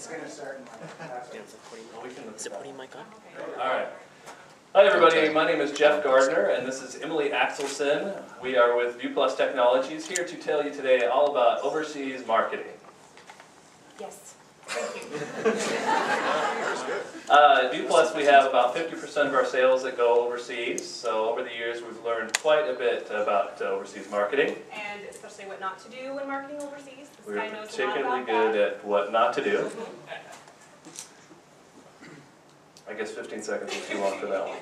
It's going to start in Is it putting mic on? All right. Hi everybody, my name is Jeff Gardner and this is Emily Axelson. We are with ViewPlus Technologies here to tell you today all about overseas marketing. Yes, thank you. ViewPlus, we have about 50% of our sales that go overseas. So over the years we've learned quite a bit about overseas marketing. And especially what not to do when marketing overseas. This We're guy knows a lot particularly about good at what not to do. I guess 15 seconds is too long for that one.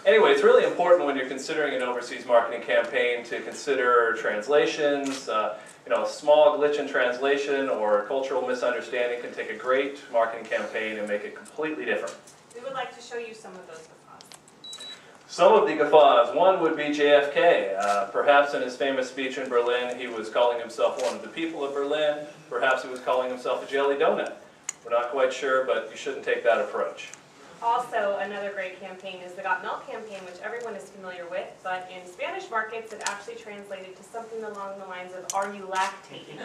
Anyway, it's really important when you're considering an overseas marketing campaign to consider translations. You know, a small glitch in translation or a cultural misunderstanding can take a great marketing campaign and make it completely different. We would like to show you some of those guffaws. Some of the guffaws. One would be JFK. Perhaps in his famous speech in Berlin, he was calling himself one of the people of Berlin. Perhaps he was calling himself a jelly donut. We're not quite sure, but you shouldn't take that approach. Also, another great campaign is the Got Milk campaign, which everyone is familiar with, but in Spanish markets it actually translated to something along the lines of, "Are you lactating?"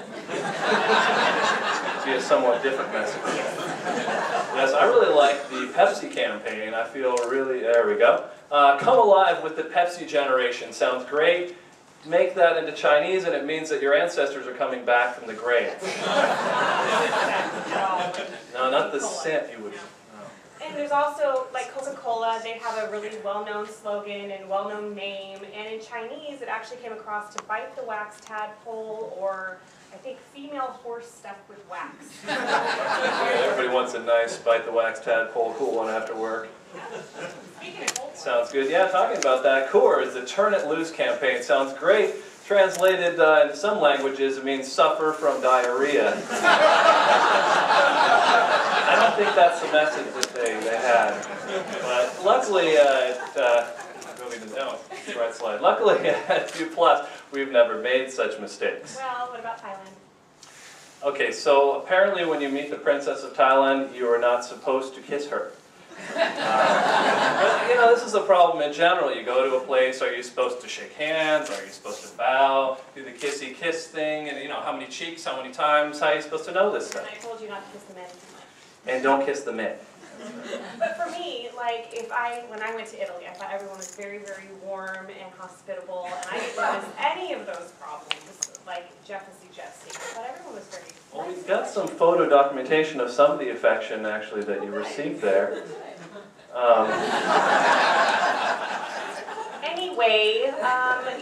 Be a somewhat different message. Yes, I really like the Pepsi campaign. I feel really, there we go. Come alive with the Pepsi generation. Sounds great. Make that into Chinese and it means that your ancestors are coming back from the grave. No, not the scent you would. And there's also, like Coca-Cola, they have a really well-known slogan and well-known name, and in Chinese it actually came across to bite the wax tadpole, or I think female horse stuffed with wax. Everybody wants a nice bite the wax tadpole, cool one after work. Speaking of cold Sounds good. Yeah, talking about that, Coors, the Turn It Loose campaign, sounds great. Translated in some languages, it means suffer from diarrhea. I don't think that's the message that they had. But luckily, right slide. Luckily at ViewPlus, we've never made such mistakes. Well, what about Thailand? Okay, so apparently when you meet the Princess of Thailand, you are not supposed to kiss her. But, you know, this is a problem in general. You go to a place, are you supposed to shake hands? Are you supposed to bow? Do the kissy kiss thing? And, you know, how many cheeks, how many times? How are you supposed to know this stuff? And I told you not to kiss the men too much. And don't kiss the men. But for me, like, when I went to Italy, I thought everyone was very, very warm and hospitable, and I didn't notice any of those problems, like Jeff is suggesting. I thought everyone was very nice. Well, we've got some photo documentation of some of the affection, actually, that you received there. Anyway,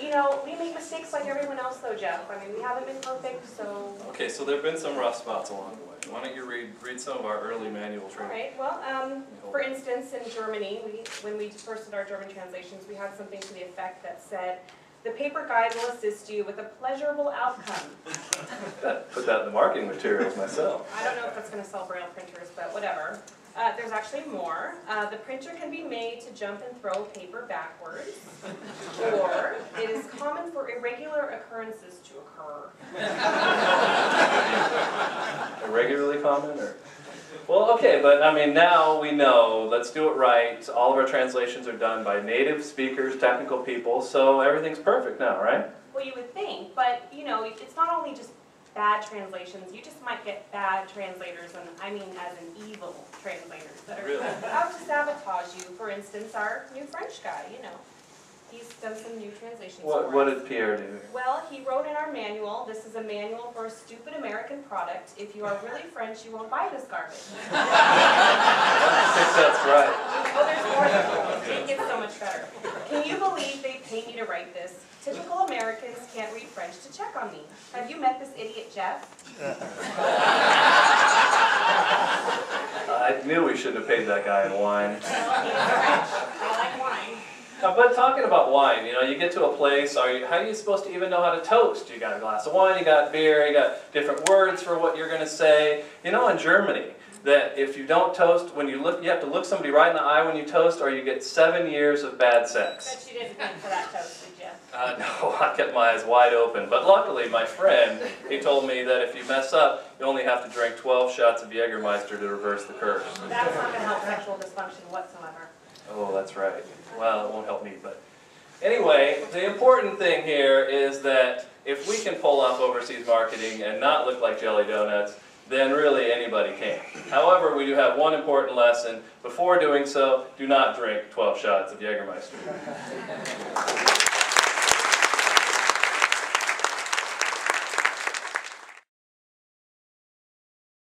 you know, we make mistakes like everyone else, though, Jeff. I mean, we haven't been perfect, so... Okay, so there have been some rough spots along the way. Why don't you read some of our early manual training? All right, well, for instance, in Germany, when we first did our German translations, we had something to the effect that said, "The paper guide will assist you with a pleasurable outcome." Put that in the marketing materials myself. I don't know if that's going to sell Braille printers, but whatever. There's actually more. The printer can be made to jump and throw paper backwards, or it is common for irregular occurrences to occur. Irregularly common, or? Well, okay, but I mean, now we know, let's do it right. All of our translations are done by native speakers, technical people, so everything's perfect now, right? Well, you would think, but you know, it's not only just bad translations, you just might get bad translators, and I mean as in evil translators that are out to sabotage you. For instance, our new French guy, you know, he's done some new translations for us. What did Pierre do? Well, he wrote in our manual, "This is a manual for a stupid American product. If you are really French, you won't buy this garbage." I think that's right. Oh, there's more than that. It gets so much better. "Can you believe they pay me to write this? Typical Americans can't read French to check on me. Have you met this idiot, Jeff?" I knew we shouldn't have paid that guy in wine. Well, he's French. I like wine. But talking about wine, you know, you get to a place, how are you supposed to even know how to toast? You got a glass of wine, you got beer, you got different words for what you're going to say. You know, in Germany, that if you don't toast, when you have to look somebody right in the eye when you toast, or you get 7 years of bad sex. Bet you didn't think for that toast, did you? No, I kept my eyes wide open. But luckily, my friend, he told me that if you mess up, you only have to drink 12 shots of Jägermeister to reverse the curse. That's not going to help sexual dysfunction whatsoever. Oh, that's right. Well, it won't help me, but... Anyway, the important thing here is that if we can pull off overseas marketing and not look like jelly donuts, then really anybody can. However, we do have one important lesson. Before doing so, do not drink 12 shots of Jägermeister.